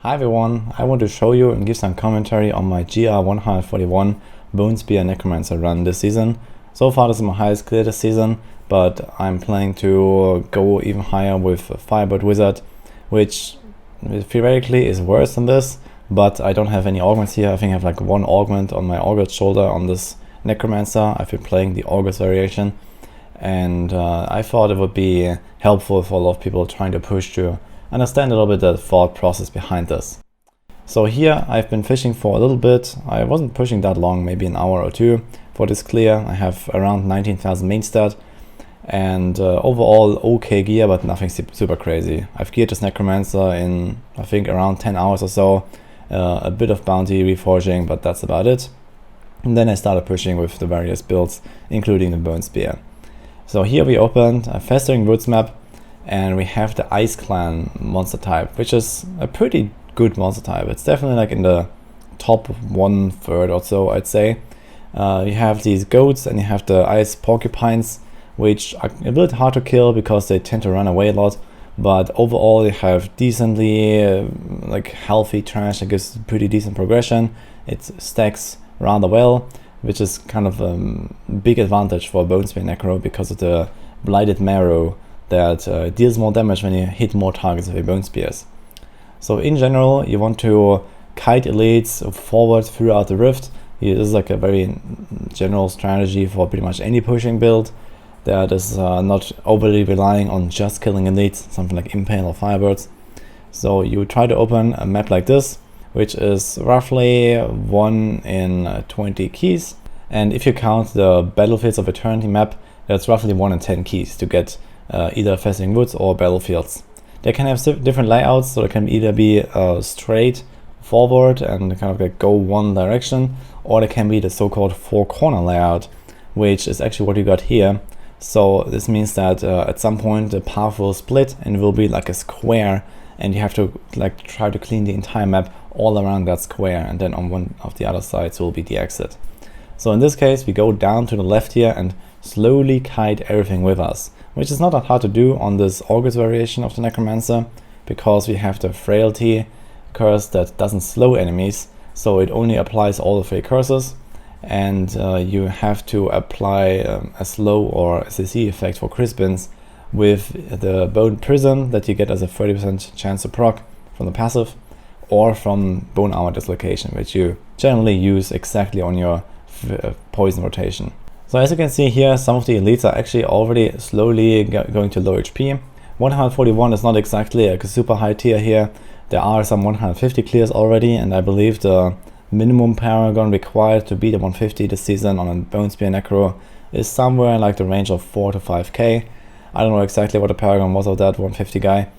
Hi everyone, I want to show you and give some commentary on my GR141 Bone Spear Necromancer run this season. So far this is my highest clear this season, but I'm planning to go even higher with Firebird Wizard, which theoretically is worse than this, but I don't have any augments here. I think I have like one augment on my Aughild shoulder on this Necromancer. I've been playing the August variation, and I thought it would be helpful for a lot of people trying to push to understand a little bit the thought process behind this. So here I've been fishing for a little bit. I wasn't pushing that long, maybe an hour or two for this clear. I have around 19,000 main stat and overall okay gear, but nothing super crazy. I've geared this Necromancer in I think around 10 hours or so. A bit of bounty reforging, but that's about it. And then I started pushing with the various builds, including the Bone Spear. So here we opened a Festering Woods map, and we have the Ice Clan monster type, which is a pretty good monster type. It's definitely like in the top 1/3 or so, I'd say. You have these goats and you have the ice porcupines, which are a bit hard to kill because they tend to run away a lot. But overall, you have decently like healthy trash that gives pretty decent progression. It stacks rather well, which is kind of a big advantage for Bone Spear Necro because of the Blighted Marrow that deals more damage when you hit more targets with your Bone Spears. So in general, you want to kite elites forward throughout the rift. This is like a very general strategy for pretty much any pushing build that is not overly relying on just killing elites, something like Impale or Firebirds. So you try to open a map like this, which is roughly 1 in 20 keys. And if you count the Battlefields of Eternity map, that's roughly 1 in 10 keys to get either Festering Woods or Battlefields. They can have different layouts, so they can either be straight forward and kind of like go one direction, or they can be the so-called 4-corner layout, which is actually what you got here. So this means that at some point the path will split and it will be like a square, and you have to like try to clean the entire map all around that square, and then on one of the other sides will be the exit. So in this case we go down to the left here and slowly kite everything with us, which is not that hard to do on this August variation of the Necromancer, because we have the Frailty curse that doesn't slow enemies, so it only applies all the 3 curses, and you have to apply a slow or SAC effect for Crispins with the Bone Prison that you get as a 30% chance to proc from the passive, or from Bone Armor Dislocation, which you generally use exactly on your poison rotation. So as you can see here, some of the elites are actually already slowly going to low HP. 141 is not exactly like a super high tier here. There are some 150 clears already, and I believe the minimum paragon required to beat a 150 this season on a Bone Spear Necro is somewhere in like the range of 4 to 5k. I don't know exactly what the paragon was of that 150 guy.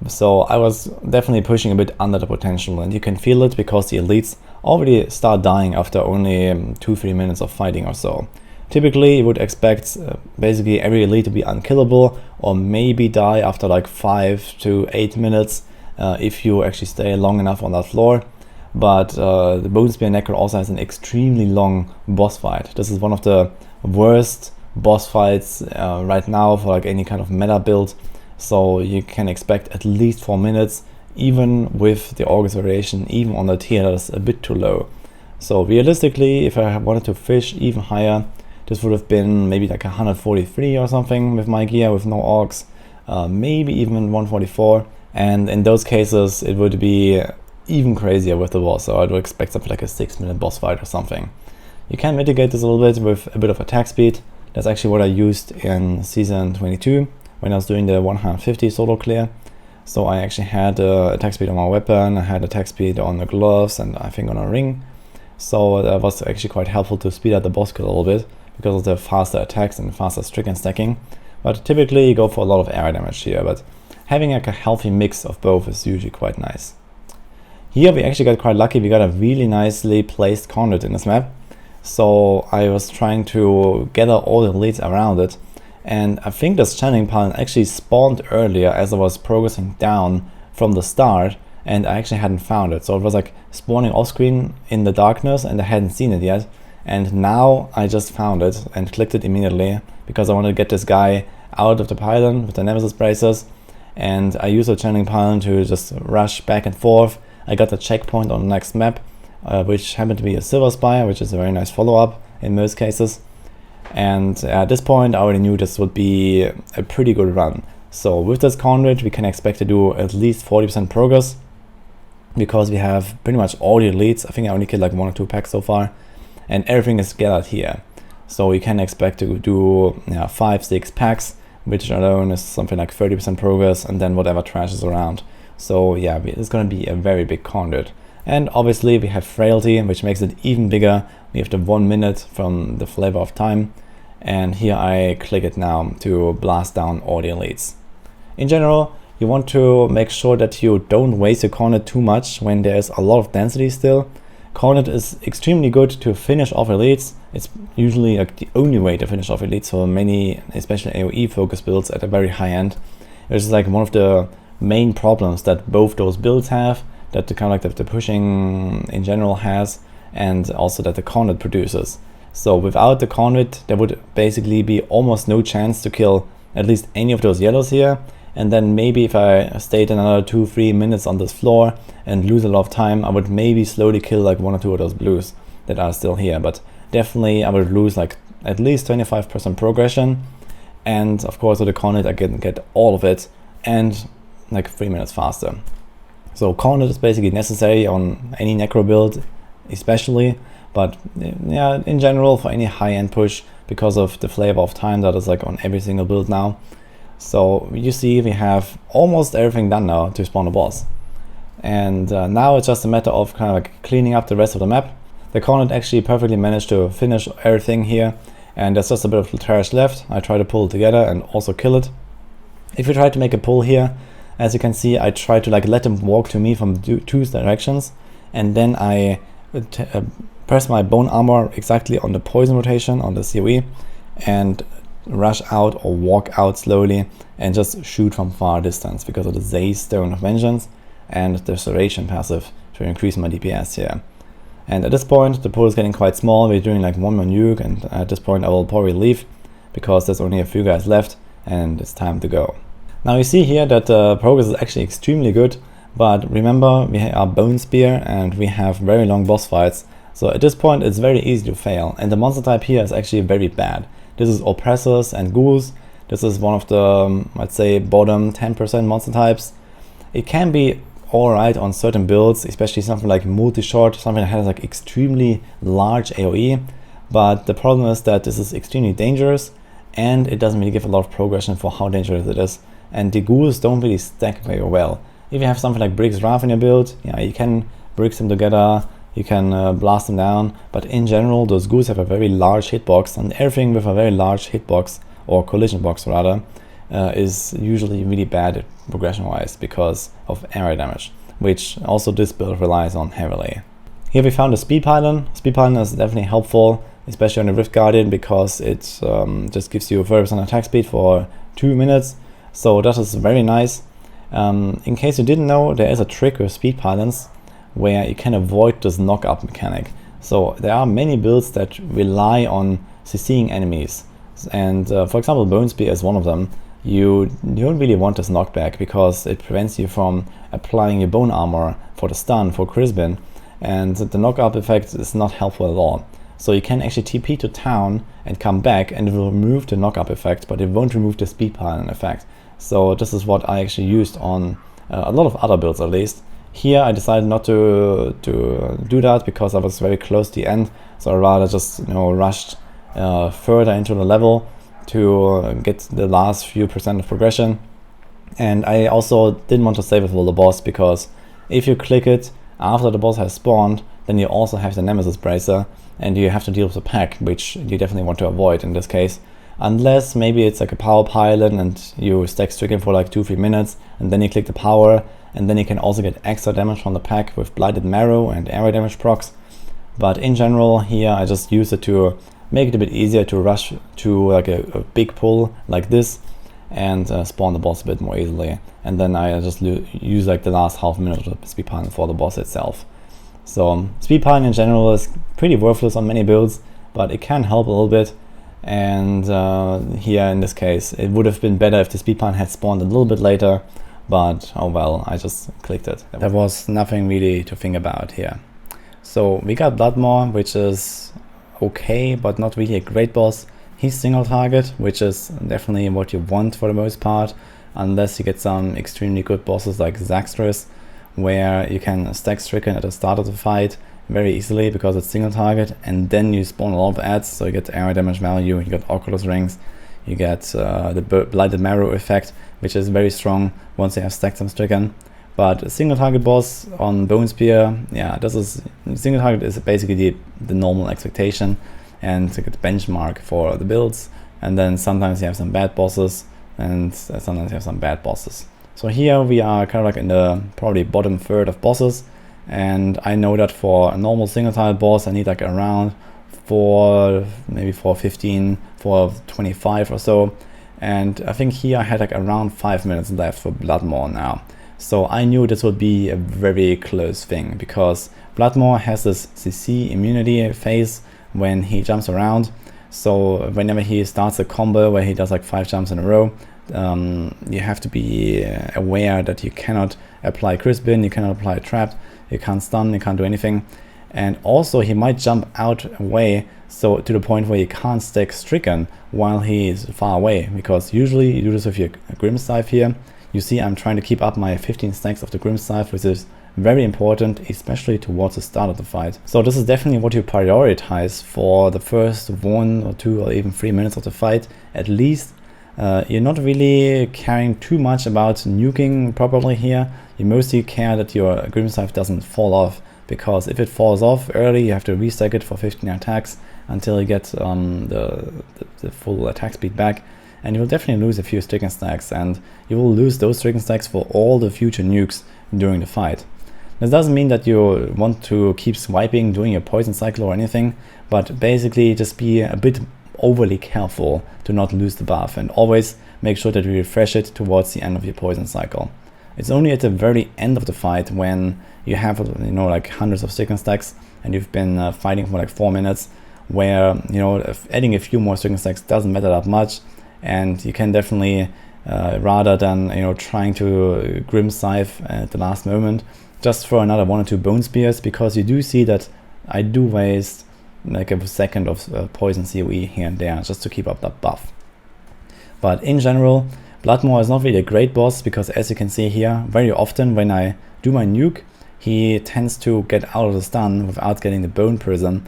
So I was definitely pushing a bit under the potential, and you can feel it because the elites already start dying after only 2-3 minutes of fighting or so. Typically, you would expect basically every elite to be unkillable or maybe die after like 5 to 8 minutes if you actually stay long enough on that floor. But the Bone Spear Necro also has an extremely long boss fight. This is one of the worst boss fights right now for like any kind of meta build. So you can expect at least 4 minutes, even with the August variation, even on the tier that is a bit too low. So realistically, if I wanted to fish even higher, this would have been maybe like 143 or something with my gear, with no augs, maybe even 144. And in those cases, it would be even crazier with the boss. So I would expect something like a 6-minute boss fight or something. You can mitigate this a little bit with a bit of attack speed. That's actually what I used in season 22 when I was doing the 150 solo clear. So I actually had attack speed on my weapon, I had attack speed on the gloves, and I think on a ring. So that was actually quite helpful to speed up the boss kill a little bit, because of the faster attacks and faster stricken stacking. But typically you go for a lot of area damage here, but having like a healthy mix of both is usually quite nice. Here we actually got quite lucky. We got a really nicely placed conduit in this map. So I was trying to gather all the elites around it, and I think this channeling pylon actually spawned earlier as I was progressing down from the start, and I actually hadn't found it. So it was like spawning off screen in the darkness and I hadn't seen it yet. And now I just found it and clicked it immediately because I wanted to get this guy out of the pylon with the Nemesis braces, and I used the channeling pylon to just rush back and forth I got the checkpoint on the next map, which happened to be a Silver Spire, which is a very nice follow-up in most cases. And at this point I already knew this would be a pretty good run. So with this conduit we can expect to do at least 40% progress, because we have pretty much all the elites. I think I only killed like 1 or 2 packs so far, and everything is gathered here. So we can expect to do 5-6 packs, which alone is something like 30% progress, and then whatever trash is around. So yeah, it's going to be a very big conduit. And obviously we have frailty, which makes it even bigger. We have the 1 minute from the flavor of time, and here I click it now to blast down all the elites. In general, you want to make sure that you don't waste your conduit too much when there's a lot of density still. Conduit is extremely good to finish off elites. It's usually like the only way to finish off elites for many, especially AoE focus builds at a very high end. It's like one of the main problems that both those builds have, that the kind of like the pushing in general has, and also that the conduit produces. So without the conduit there would basically be almost no chance to kill at least any of those yellows here. And then maybe if I stayed another 2-3 minutes on this floor and lose a lot of time, I would maybe slowly kill like 1 or 2 of those blues that are still here. But definitely I would lose like at least 25% progression. And of course with the conduit I can get all of it and like 3 minutes faster. So conduit is basically necessary on any necro build especially. But yeah, in general for any high-end push, because of the flavor of time that is like on every single build now. So you see we have almost everything done now to spawn a boss. And now it's just a matter of kind of like cleaning up the rest of the map. The conduit actually perfectly managed to finish everything here, and there's just a bit of trash left. I try to pull it together and also kill it. If you try to make a pull here, as you can see, I try to like let him walk to me from 2 directions, and then I press my bone armor exactly on the poison rotation on the COE and rush out or walk out slowly and just shoot from far distance because of the Zay Stone of Vengeance and the Serration passive to increase my DPS here. And at this point the pool is getting quite small. We're doing like 1 more nuke, and at this point I will probably leave because there's only a few guys left and it's time to go. Now you see here that the progress is actually extremely good, but remember we are Bone Spear and we have very long boss fights. So at this point it's very easy to fail, and the monster type here is actually very bad. This is Oppressors and Ghouls. This is one of the, let's say, bottom 10% monster types. It can be alright on certain builds, especially something like multi-shot, something that has like extremely large AoE. But the problem is that this is extremely dangerous, and it doesn't really give a lot of progression for how dangerous it is. And the Ghouls don't really stack very well. If you have something like Briggs Wrath in your build, yeah, you can Briggs them together, you can blast them down, but in general those Ghouls have a very large hitbox, and everything with a very large hitbox, or collision box rather, is usually really bad progression wise because of area damage, which also this build relies on heavily. Here we found a speed pylon. Speed pylon is definitely helpful, especially on the Rift Guardian, because it just gives you 30% attack speed for 2 minutes, so that is very nice. In case you didn't know, there is a trick with speed pylons where you can avoid this knock-up mechanic. So there are many builds that rely on CCing enemies, and for example Bone Spear is one of them. You don't really want this knockback because it prevents you from applying your bone armor for the stun for Crispin, and the knock-up effect is not helpful at all. So you can actually TP to town and come back, and it will remove the knock-up effect, but it won't remove the speed pylon effect. So this is what I actually used on a lot of other builds at least. Here I decided not to do that because I was very close to the end, so I rather just rushed further into the level to get the last few percent of progression. And I also didn't want to save it for the boss, because if you click it after the boss has spawned, then you also have the Nemesis Bracer and you have to deal with the pack, which you definitely want to avoid in this case. Unless maybe it's like a power pylon and you stack Stricken for like 2-3 minutes and then you click the power, and then you can also get extra damage from the pack with Blighted Marrow and area damage procs. But in general here I just use it to make it a bit easier to rush to like a big pull like this and spawn the boss a bit more easily. And then I just use like the last half minute of the speed pylon for the boss itself. So speed pylon in general is pretty worthless on many builds, but it can help a little bit. And here in this case it would have been better if the speed pylon had spawned a little bit later, but oh well, I just clicked it. There was nothing really to think about here. So we got Bloodmaw, which is okay, but not really a great boss. He's single target, which is definitely what you want for the most part, unless you get some extremely good bosses like Zaxxas, where you can stack Stricken at the start of the fight very easily because it's single target, and then you spawn a lot of adds, so you get area damage value, you get Oculus rings, you get the Blighted Marrow effect, which is very strong once you have stacked some Stricken. But a single target boss on Bone Spear, yeah, single target is basically the normal expectation and the benchmark for the builds. And then sometimes you have some bad bosses, and sometimes you have some bad bosses. So here we are kind of like in the probably bottom third of bosses, and I know that for a normal single target boss I need like around 415, 425 or so. And I think here I had like around 5 minutes left for Bloodmaw now. So I knew this would be a very close thing, because Bloodmaw has this CC immunity phase when he jumps around. So whenever he starts a combo where he does like 5 jumps in a row, you have to be aware that you cannot apply Crispin, you cannot apply Trap, you can't stun, you can't do anything. And also he might jump out away, so to the point where you can't stack Stricken while he is far away, because usually you do this with your Grimscythe here. You see I'm trying to keep up my 15 stacks of the Grimscythe, which is very important, especially towards the start of the fight. So this is definitely what you prioritize for the first 1 or 2 or even 3 minutes of the fight, at least. You're not really caring too much about nuking properly here. You mostly care that your Grimscythe doesn't fall off, because if it falls off early, you have to restack it for 15 attacks until you get the full attack speed back. And you will definitely lose a few Stricken stacks, and you will lose those Stricken stacks for all the future nukes during the fight. This doesn't mean that you want to keep swiping, doing your poison cycle or anything, but basically just be a bit overly careful to not lose the buff, and always make sure that you refresh it towards the end of your poison cycle. It's only at the very end of the fight, when you have, you know, like hundreds of Stricken stacks and you've been fighting for like 4 minutes, where, you know, adding a few more Stricken stacks doesn't matter that much. And you can definitely, rather than, you know, trying to Grimscythe at the last moment, just throw another 1 or 2 Bone Spears, because you do see that I do waste like a second of poison COE here and there just to keep up that buff. But in general, Bloodmaw is not really a great boss, because as you can see here, very often when I do my nuke, he tends to get out of the stun without getting the Bone Prism,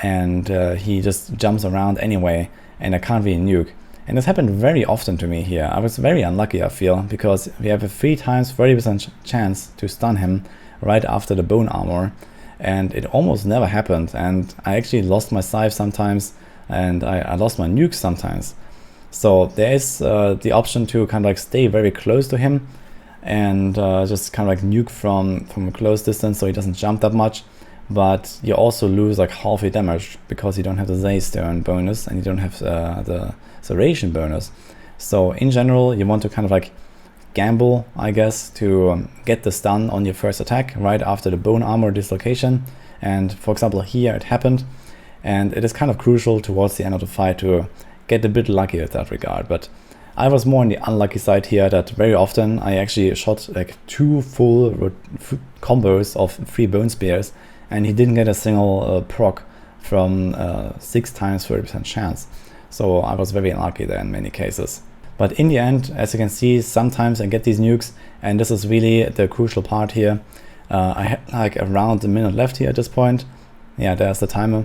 and he just jumps around anyway, and I can't really nuke. And this happened very often to me here. I was very unlucky, I feel, because we have a 3 times 30% chance to stun him right after the bone armor, and it almost never happened. And I actually lost my scythe sometimes, and I lost my nukes sometimes. So there is the option to kind of like stay very close to him and just kind of like nuke from a close distance so he doesn't jump that much. But you also lose like half your damage because you don't have the Zaystone bonus and you don't have the Serration bonus. So in general, you want to kind of like gamble, I guess, to get the stun on your first attack right after the bone armor dislocation. And for example, here it happened, and it is kind of crucial towards the end of the fight to get a bit lucky at that regard. But I was more on the unlucky side here, that very often I actually shot like 2 full combos of 3 bone spears, and he didn't get a single proc from 6 times 30% chance. So I was very unlucky there in many cases. But in the end, as you can see, sometimes I get these nukes, and this is really the crucial part here. I had like around a minute left here at this point. Yeah, there's the timer.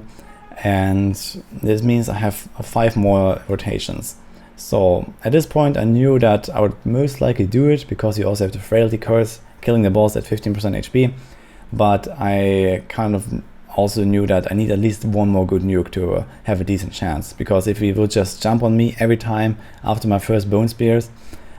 And this means I have 5 more rotations. So at this point I knew that I would most likely do it, because you also have the Frailty Curse, killing the boss at 15% HP. But I kind of also knew that I need at least 1 more good nuke to have a decent chance, because if he would just jump on me every time after my first bone spears,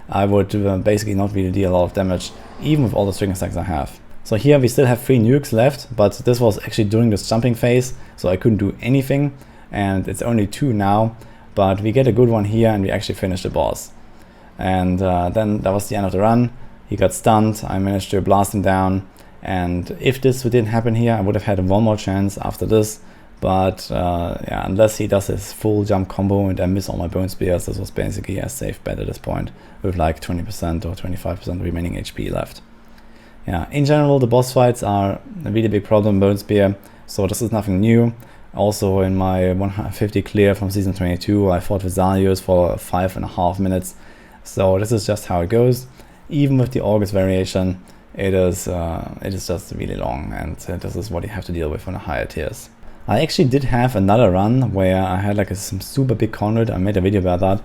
I would basically not really deal a lot of damage, even with all the stricken stacks I have. So here we still have 3 nukes left, but this was actually during this jumping phase, so I couldn't do anything, and it's only 2 now, but we get a good one here and we actually finish the boss. And then that was the end of the run. He got stunned, I managed to blast him down. And if this didn't happen here, I would have had 1 more chance after this, But yeah, unless he does his full jump combo and I miss all my bone spears, this was basically a safe bet at this point with like 20% or 25% remaining HP left. Yeah, in general the boss fights are a really big problem, bone spear, so this is nothing new. Also in my 150 clear from season 22 I fought with Zalius for 5.5 minutes, so this is just how it goes. Even with the Aughild variation, it is just really long, and this is what you have to deal with on the higher tiers. I actually did have another run where I had like some super big conduit. I made a video about that,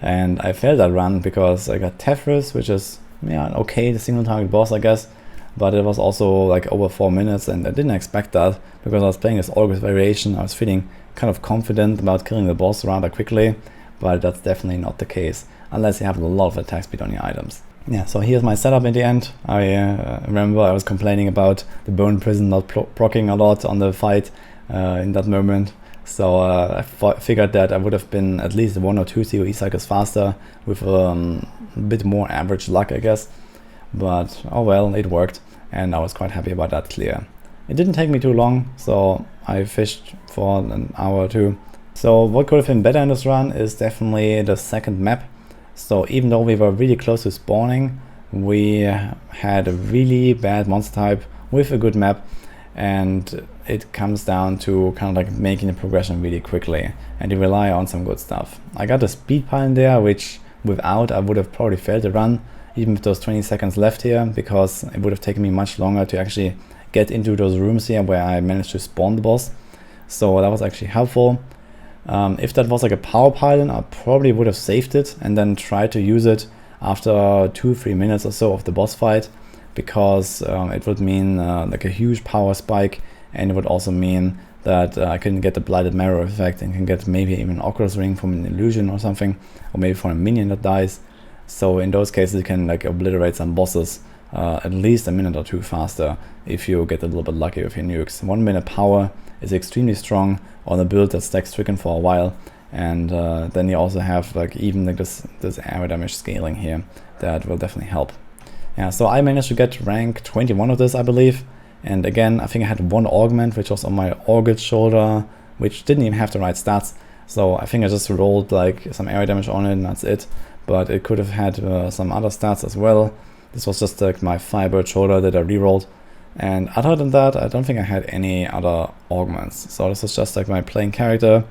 and I failed that run because I got Tethris, which is, yeah, okay, the single target boss I guess, but it was also like over 4 minutes, and I didn't expect that because I was playing this Aughild variation. I was feeling kind of confident about killing the boss rather quickly, but that's definitely not the case unless you have a lot of attack speed on your items. Yeah, so here's my setup in the end. I remember I was complaining about the bone prison not proccing a lot on the fight in that moment. So I figured that I would have been at least 1 or 2 COE cycles faster with a bit more average luck, I guess. But oh well, it worked, and I was quite happy about that clear. It didn't take me too long, so I fished for an hour or two. So what could have been better in this run is definitely the second map. So even though we were really close to spawning, we had a really bad monster type with a good map, and it comes down to kind of like making the progression really quickly, and you rely on some good stuff. I got a speed pylon there, which without I would have probably failed the run, even with those 20 seconds left here, because it would have taken me much longer to actually get into those rooms here where I managed to spawn the boss. So that was actually helpful. If that was like a power pylon, I probably would have saved it and then tried to use it after 2-3 minutes or so of the boss fight, because it would mean like a huge power spike, and it would also mean that I can get the blighted marrow effect and can get maybe even an Oculus ring from an illusion or something, or maybe from a minion that dies. So in those cases you can like obliterate some bosses at least a minute or two faster if you get a little bit lucky with your nukes. 1 minute power is extremely strong on a build that stacks Stricken for a while, and then you also have like even like this arrow damage scaling here that will definitely help. Yeah, so I managed to get rank 21 of this, I believe, and again I think I had 1 augment which was on my Aughild shoulder, which didn't even have the right stats, so I think I just rolled like some area damage on it and that's it, but it could have had some other stats as well. This was just like my Firebird shoulder that I rerolled, and other than that I don't think I had any other augments, so this was just like my plain character,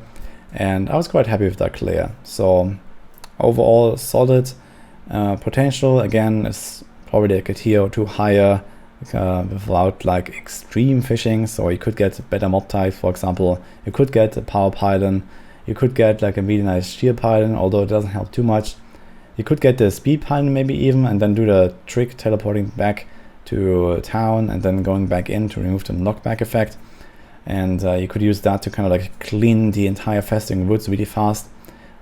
and I was quite happy with that clear. So overall solid. Potential again is probably like a tier or 2 higher without like extreme fishing, so you could get better mob types. For example, you could get a power pylon, you could get like a really nice sheer pylon, although it doesn't help too much. You could get the speed pylon maybe even, and then do the trick teleporting back to town and then going back in to remove the knockback effect, and you could use that to kind of like clean the entire Festering Woods really fast.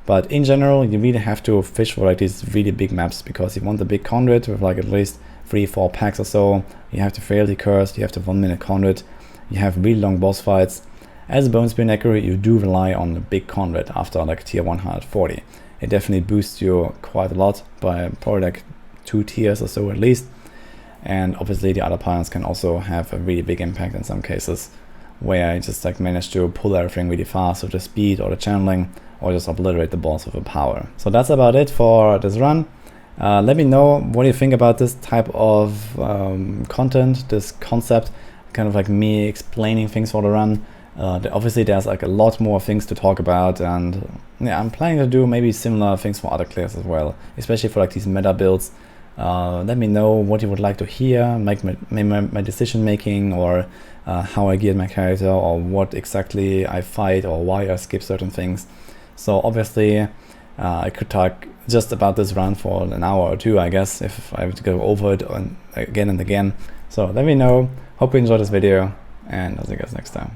But in general you really have to fish for like these really big maps, because you want the big conduit with like at least 3-4 packs or so. You have to Frailty Curse, you have the 1 minute conduit, you have really long boss fights. As a Bone Spear Necro you do rely on the big conduit after like tier 140. It definitely boosts you quite a lot by probably like 2 tiers or so at least, and obviously the other pylons can also have a really big impact in some cases, where I just like manage to pull everything really fast with the speed or the channeling, or just obliterate the boss with a power. So that's about it for this run. Let me know what you think about this type of content, this concept, kind of like me explaining things for the run. Obviously there's like a lot more things to talk about, and yeah, I'm planning to do maybe similar things for other clears as well, especially for like these meta builds. Let me know what you would like to hear, like my decision making, or how I geared my character, or what exactly I fight, or why I skip certain things. So obviously I could talk just about this run for an hour or 2, I guess, if I have to go over it again and again. So let me know. Hope you enjoyed this video, and I'll see you guys next time.